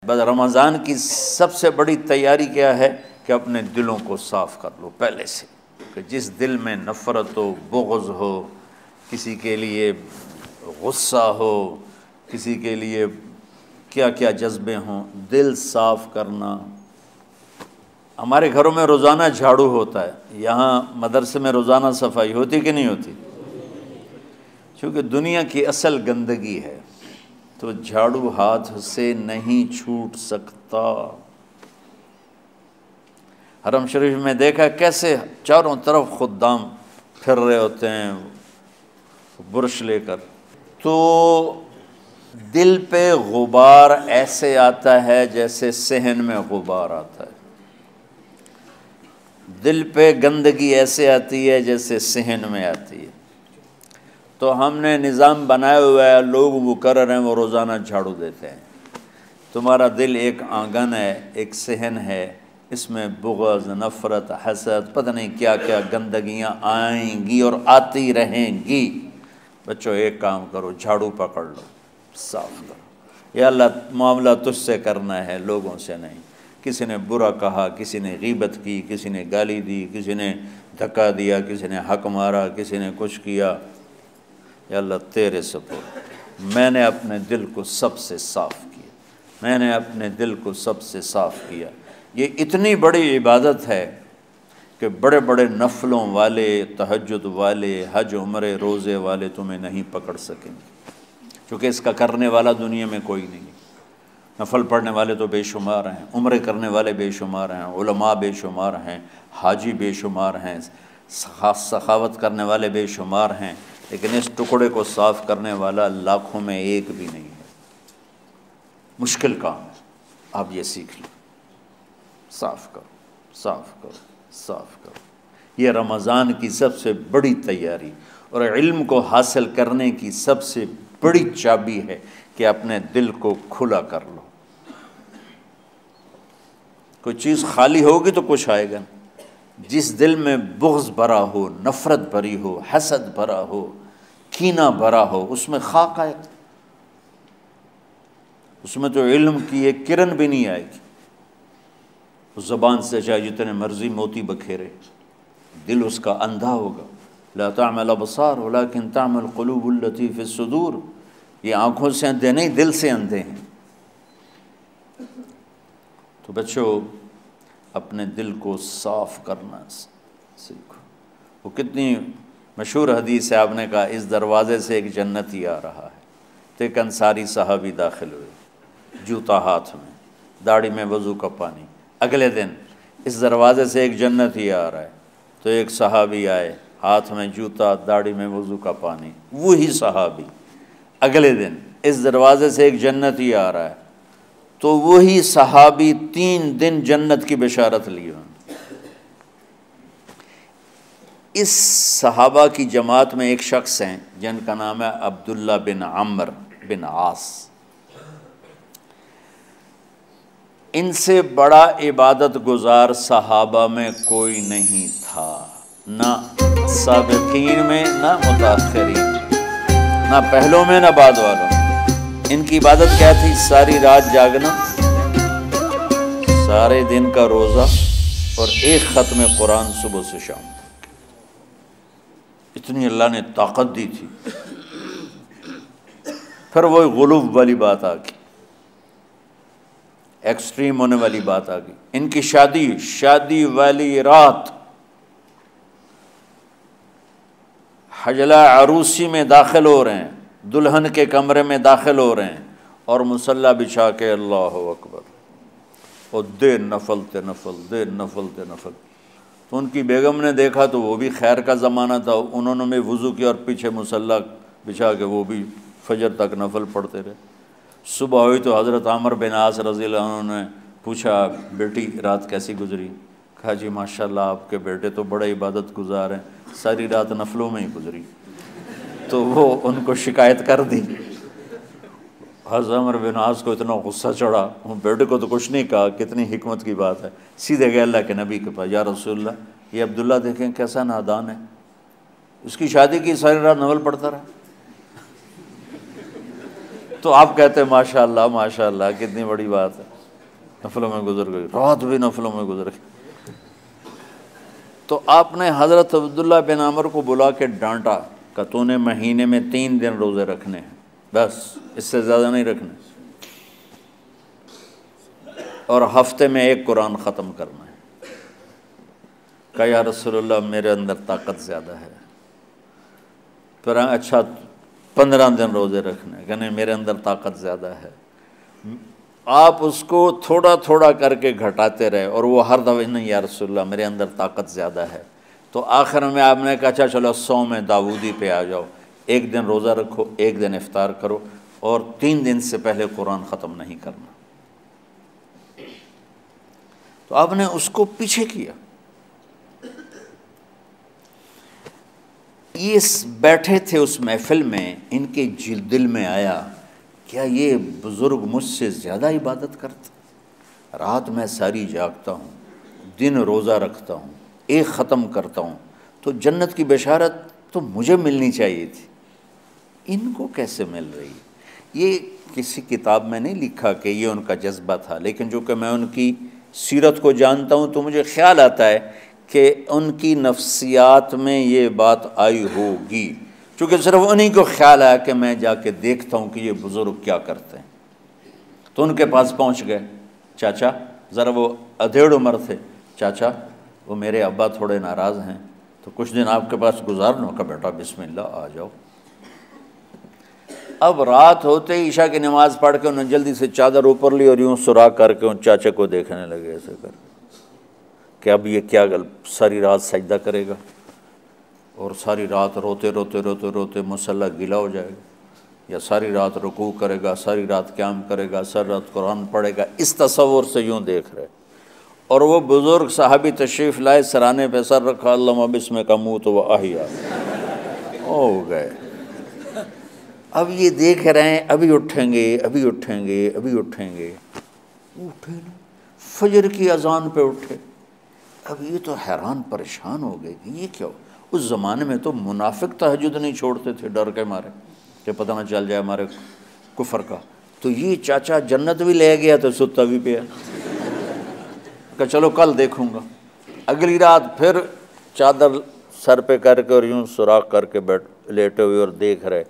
بس رمضان کی سب سے بڑی تیاری کیا ہے کہ اپنے دلوں کو صاف کر لو پہلے سے، کہ جس دل میں نفرت ہو، بغض ہو، کسی کے لیے غصہ ہو، کسی کے لیے کیا کیا جذبے ہوں، دل صاف کرنا۔ ہمارے گھروں میں روزانہ جھاڑو ہوتا ہے، یہاں مدرسے میں روزانہ صفائی ہوتی کہ نہیں ہوتی؟ چونکہ دنیا کی اصل گندگی ہے تو جھاڑو ہاتھ سے نہیں چھوٹ سکتا۔ حرم شریف میں دیکھا کیسے چاروں طرف خدام پھر رہے ہوتے ہیں برش لے کر، تو دل پہ غبار ایسے آتا ہے جیسے صحن میں غبار آتا ہے، دل پہ گندگی ایسے آتی ہے جیسے صحن میں آتی ہے۔ تو ہم نے نظام بنایا ہوا ہے، لوگ وہ کر رہے ہیں، وہ روزانہ جھاڑو دیتے ہیں۔ تمہارا دل ایک آنگن ہے، ایک صحن ہے، اس میں بغض، نفرت، حسد، پتہ نہیں کیا کیا گندگیاں آئیں گی اور آتی رہیں گی۔ بچوں ایک کام کرو، جھاڑو پکڑ لو، صاف کرو۔ یا اللہ معاملہ تجھ سے کرنا ہے، لوگوں سے نہیں۔ کسی نے برا کہا، کسی نے غیبت کی، کسی نے گالی دی، کسی نے دھکا دیا، کسی نے حق مارا، کسی نے کچھ کیا، یا اللہ تیرے سپرد میں نے اپنے دل کو سب سے صاف کیا، میں نے اپنے دل کو سب سے صاف کیا۔ یہ اتنی بڑی عبادت ہے کہ بڑے بڑے نفلوں والے، تہجد والے، حج عمرے روزے والے تمہیں نہیں پکڑ سکیں گے، چونکہ اس کا کرنے والا دنیا میں کوئی نہیں ہے۔ نفل پڑھنے والے تو بے شمار ہیں، عمرے کرنے والے بے شمار ہیں، علماء بے شمار ہیں، حاجی بے شمار ہیں، سخاوت کرنے والے بے شمار ہیں، لیکن اس ٹکڑے کو صاف کرنے والا لاکھوں میں ایک بھی نہیں ہے۔ مشکل کام ہے، آپ یہ سیکھ لیں، صاف کرو، صاف کرو، صاف کرو۔ یہ رمضان کی سب سے بڑی تیاری اور علم کو حاصل کرنے کی سب سے بڑی چابی ہے کہ اپنے دل کو کھلا کر لو۔ کوئی چیز خالی ہوگی تو کچھ آئے گا۔ جس دل میں بغض بھرا ہو، نفرت بھری ہو، حسد بھرا ہو، کینہ بھرا ہو، اس میں خاک آئے گا، اس میں تو علم کی ایک کرن بھی نہیں آئے گی۔ اس زبان سے چاہے جتنے مرضی موتی بکھیرے، دل اس کا اندھا ہوگا۔ لا تعمى الابصار ولكن تعمى القلوب التي في الصدور۔ یہ آنکھوں سے اندھے نہیں، دل سے اندھے ہیں۔ تو بچوں اپنے دل کو صاف کرنا سیکھو۔ وہ کتنی مشہور حدیث ہے، آپ نے کہا اس دروازے سے ایک جنتی آ رہا ہے، تو ایک انصاری صحابی داخل ہوئے، جوتا ہاتھ میں، داڑھی میں وضو کا پانی۔ اگلے دن اس دروازے سے ایک جنتی آ رہا ہے، تو ایک صحابی آئے، ہاتھ میں جوتا، داڑھی میں وضو کا پانی۔ وہی صحابی اگلے دن اس دروازے سے ایک جنتی آ رہا ہے، تو وہی صحابی 3 دن جنت کی بشارت لی۔ اس صحابہ کی جماعت میں ایک شخص ہیں جن کا نام ہے عبداللہ بن عمرو بن عاص۔ ان سے بڑا عبادت گزار صحابہ میں کوئی نہیں تھا، نہ سابقین میں نہ متاخرین، نہ پہلوں میں نہ بعد والوں میں۔ ان کی عبادت کیا تھی؟ ساری رات جاگنا، سارے دن کا روزہ، اور ایک ختم قرآن صبح سے شام۔ اتنی اللہ نے طاقت دی تھی۔ پھر وہ غلو والی بات آ گئی، ایکسٹریم ہونے والی بات آ گئی۔ ان کی شادی والی رات حجلہ عروسی میں داخل ہو رہے ہیں، دلہن کے کمرے میں داخل ہو رہے ہیں، اور مصلی بچھا کے اللہ اکبر، اور دیر نفل تے نفل، دیر نفل تے نفل۔ تو ان کی بیگم نے دیکھا تو وہ بھی خیر کا زمانہ تھا، انہوں نے بھی وضو کیا اور پیچھے مصلی بچھا کے وہ بھی فجر تک نفل پڑھتے رہے۔ صبح ہوئی تو حضرت عمر بن عاص رضی اللہ عنہ نے پوچھا، بیٹی رات کیسی گزری؟ کہا جی ماشاءاللہ آپ کے بیٹے تو بڑے عبادت گزار ہیں، ساری رات نفلوں میں ہی گزری۔ تو وہ ان کو شکایت کر دی۔ حضرت عمر بن عاص کو اتنا غصہ چڑھا، بیٹے کو تو کچھ نہیں کہا، کتنی حکمت کی بات ہے، سیدھے گئے اللہ کے نبی کے پاس، یا رسول اللہ یہ عبداللہ دیکھیں کیسا نادان ہے، اس کی شادی کی ساری رات نفل پڑھتا رہا۔ تو آپ کہتے ہیں ماشاء اللہ کتنی بڑی بات ہے، نفلوں میں گزر گئی، رات بھی نفلوں میں گزر گئی۔ تو آپ نے حضرت عبداللہ بن عمر کو بلا کے ڈانٹا کہ تو نے مہینے میں 3 دن روزے رکھنے ہیں، بس اس سے زیادہ نہیں رکھنے، اور ہفتے میں 1 قرآن ختم کرنا ہے۔ کہا یا رسول اللہ میرے اندر طاقت زیادہ ہے۔ پھر اچھا 15 دن روزے رکھنے، کہ نہیں میرے اندر طاقت زیادہ ہے۔ آپ اس کو تھوڑا تھوڑا کر کے گھٹاتے رہے، اور وہ ہر دفعہ نہیں یا رسول اللہ میرے اندر طاقت زیادہ ہے۔ تو آخر میں آپ نے کہا اچھا چلو صوم داؤدی پہ آ جاؤ، 1 دن روزہ رکھو، 1 دن افطار کرو، اور 3 دن سے پہلے قرآن ختم نہیں کرنا۔ تو آپ نے اس کو پیچھے کیا۔ یہ بیٹھے تھے اس محفل میں، ان کے دل میں آیا کیا یہ بزرگ مجھ سے زیادہ عبادت کرتا؟ رات میں ساری جاگتا ہوں، دن روزہ رکھتا ہوں، 1 ختم کرتا ہوں، تو جنت کی بشارت تو مجھے ملنی چاہیے تھی، ان کو کیسے مل رہی؟ یہ کسی کتاب میں نہیں لکھا کہ یہ ان کا جذبہ تھا، لیکن جو کہ میں ان کی سیرت کو جانتا ہوں تو مجھے خیال آتا ہے کہ ان کی نفسیات میں یہ بات آئی ہوگی، چونکہ صرف انہی کو خیال آیا کہ میں جا کے دیکھتا ہوں کہ یہ بزرگ کیا کرتے ہیں۔ تو ان کے پاس پہنچ گئے، چاچا ذرا، وہ ادھیڑ عمر تھے، چاچا وہ میرے ابا تھوڑے ناراض ہیں، تو کچھ دن آپ کے پاس گزارنا کا، بیٹا بسم اللہ آ جاؤ۔ اب رات ہوتے ہی عشاء کی نماز پڑھ کے انہوں نے جلدی سے چادر اوپر لی اور یوں سراغ کر کے ان چاچے کو دیکھنے لگے ایسے کر کہ اب یہ کیا ساری رات سجدہ کرے گا، اور ساری رات روتے روتے روتے روتے مصلی گیلا ہو جائے گا، یا ساری رات رکوع کرے گا، ساری رات قیام کرے گا، ساری رات قرآن پڑھے گا، اس تصور سے یوں دیکھ رہے۔ اور وہ بزرگ صحابی تشریف لائے، سرانے پہ سر رکھا، اللہم بسمک اموت و احیا، ہو گئے۔ اب یہ دیکھ رہے ہیں ابھی اٹھیں گے، ابھی اٹھیں گے، ابھی اٹھیں گے، اٹھے نا، فجر کی اذان پہ اٹھے۔ اب یہ تو حیران پریشان ہو گئے کہ یہ کیا ہو؟ اس زمانے میں تو منافق تہجد نہیں چھوڑتے تھے ڈر کے مارے کہ پتہ نہ چل جائے ہمارے کفر کا، تو یہ چاچا جنت بھی لے گیا تو ستا بھی پیا کہ چلو کل دیکھوں گا۔ اگلی رات پھر چادر سر پہ کر کے اور یوں سوراخ کر کے لیٹے ہوئے اور دیکھ رہے۔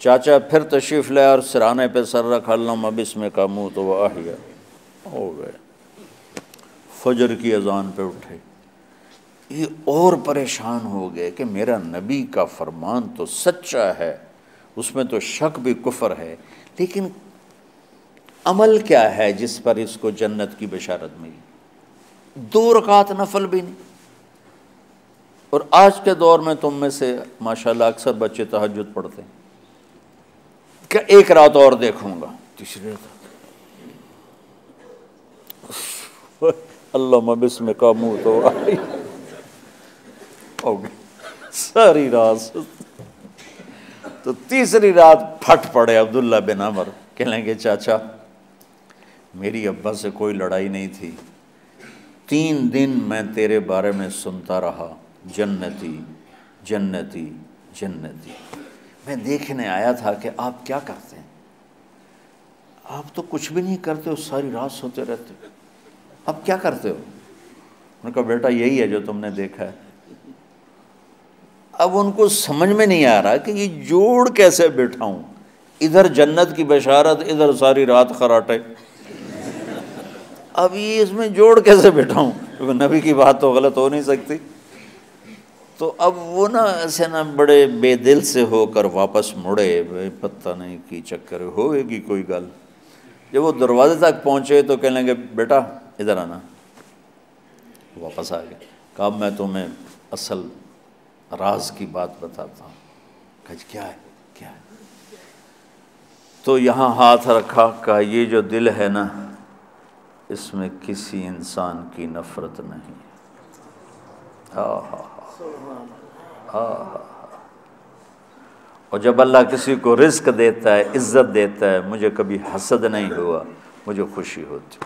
چاچا پھر تشریف لے اور سرانے پہ سر رکھا، اللہم بسمک اموت و احیا، ہو گئے۔ فجر کی اذان پہ اٹھے، یہ اور پریشان ہو گئے کہ میرا نبی کا فرمان تو سچا ہے، اس میں تو شک بھی کفر ہے، لیکن عمل کیا ہے جس پر اس کو جنت کی بشارت ملی؟ 2 رکعت نفل بھی نہیں۔ اور آج کے دور میں تم میں سے ماشاءاللہ اکثر بچے تہجد پڑھتے ہیں کہ 1 رات اور دیکھوں گا، تیسری رات اللہم بسمک اموت و احیا، ہو گئی ساری رات۔ تو تیسری رات پھٹ پڑے عبداللہ بن عمر، کہنے لگے چاچا میری ابا سے کوئی لڑائی نہیں تھی، 3 دن میں تیرے بارے میں سنتا رہا، جنتی جنتی جنتی۔ میں دیکھنے آیا تھا کہ آپ کیا کرتے ہیں، آپ تو کچھ بھی نہیں کرتے ہو، ساری رات سوتے رہتے ہو، اب کیا کرتے ہو؟ انہوں نے کہا بیٹا یہی ہے جو تم نے دیکھا ہے۔ اب ان کو سمجھ میں نہیں آ رہا کہ یہ جوڑ کیسے بٹھاؤں، ادھر جنت کی بشارت، ادھر ساری رات خراٹے، اب یہ اس میں جوڑ کیسے بٹھاؤں، کیونکہ نبی کی بات تو غلط ہو نہیں سکتی۔ تو اب وہ نا ایسے نا بڑے بے دل سے ہو کر واپس مڑے، پتہ نہیں کی چکر ہوئے گی کوئی گل۔ جب وہ دروازے تک پہنچے تو کہنے لگے بیٹا ادھر آنا، واپس آ گئے۔ کہا میں تمہیں اصل راز کی بات بتاتا ہوں۔ کہا کیا ہے کیا ہے؟ تو یہاں ہاتھ رکھا، کہا یہ جو دل ہے نا اس میں کسی انسان کی نفرت نہیں۔ اور جب اللہ کسی کو رزق دیتا ہے، عزت دیتا ہے، مجھے کبھی حسد نہیں ہوا، مجھے خوشی ہوتی۔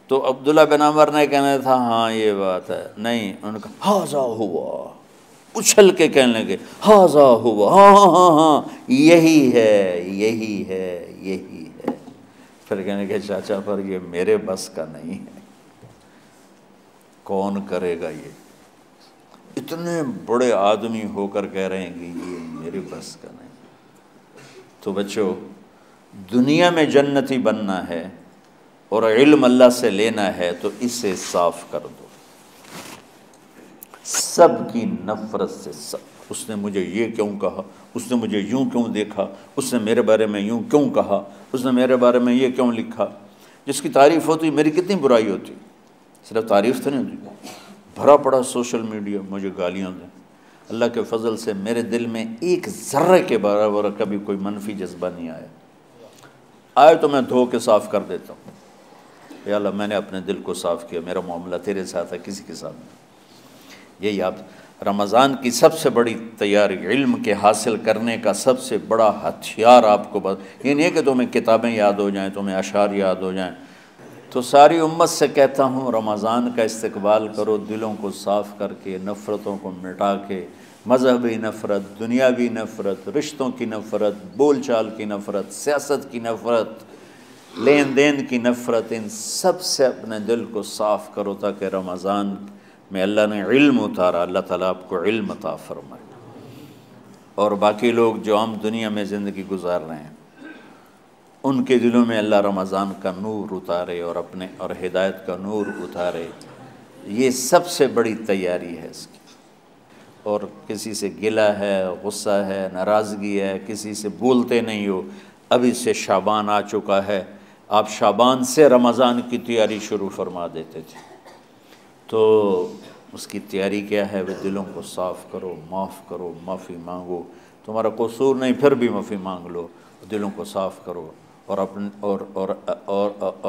تو عبداللہ بن عمر نے کہنا تھا ہاں یہ بات ہے، نہیں، انہوں نے کہا ھذا ہوا، اچھل کے کہنے لگے ہاذا ہوا، ہاں ہاں ہاں ہاں یہی ہے یہی ہے یہی ہے۔ پھر کہنے کہ چاچا پر یہ میرے بس کا نہیں ہے، کون کرے گا یہ؟ اتنے بڑے آدمی ہو کر کہہ رہے ہیں کہ یہ میرے بس کا نہیں۔ تو بچوں، دنیا میں جنتی بننا ہے اور علم اللہ سے لینا ہے تو اسے صاف کر دو، سب کی نفرت سے۔ سب، اس نے مجھے یہ کیوں کہا، اس نے مجھے یوں کیوں دیکھا، اس نے میرے بارے میں یوں کیوں کہا، اس نے میرے بارے میں یہ کیوں لکھا۔ جس کی تعریف ہوتی میری کتنی برائی ہوتی، صرف تعریف تو نہیں ہوتی، بھرا پڑا سوشل میڈیا مجھے گالیاں دیں۔ اللہ کے فضل سے میرے دل میں ایک ذرے کے برابر کبھی کوئی منفی جذبہ نہیں آیا، آئے تو میں دھو کے صاف کر دیتا ہوں، یا اللہ میں نے اپنے دل کو صاف کیا، میرا معاملہ تیرے ساتھ ہے، کسی کے ساتھ نہیں۔ یہی آپ رمضان کی سب سے بڑی تیاری، علم کے حاصل کرنے کا سب سے بڑا ہتھیار آپ کو یہ نہیں ہے کہ تمہیں کتابیں یاد ہو جائیں، تمہیں اشعار یاد ہو جائیں۔ تو ساری امت سے کہتا ہوں رمضان کا استقبال کرو دلوں کو صاف کر کے، نفرتوں کو مٹا کے، مذہبی نفرت، دنیاوی نفرت، رشتوں کی نفرت، بول چال کی نفرت، سیاست کی نفرت، لین دین کی نفرت، ان سب سے اپنے دل کو صاف کرو تاکہ رمضان میں اللہ نے علم اتارا، اللہ تعالیٰ آپ کو علم عطا فرمائے، اور باقی لوگ جو عام دنیا میں زندگی گزار رہے ہیں ان کے دلوں میں اللہ رمضان کا نور اتارے اور ہدایت کا نور اتارے۔ یہ سب سے بڑی تیاری ہے اس کی۔ اور کسی سے گلہ ہے، غصہ ہے، ناراضگی ہے، کسی سے بولتے نہیں ہو، ابھی سے شعبان آ چکا ہے، آپ شعبان سے رمضان کی تیاری شروع فرما دیتے تھے۔ تو اس کی تیاری کیا ہے؟ وہ دلوں کو صاف کرو، معاف کرو، معافی مانگو، تمہارا قصور نہیں پھر بھی معافی مانگ لو، دلوں کو صاف کرو، اور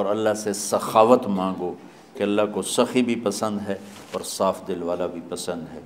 اللہ سے سخاوت مانگو کہ اللہ کو سخی بھی پسند ہے اور صاف دل والا بھی پسند ہے۔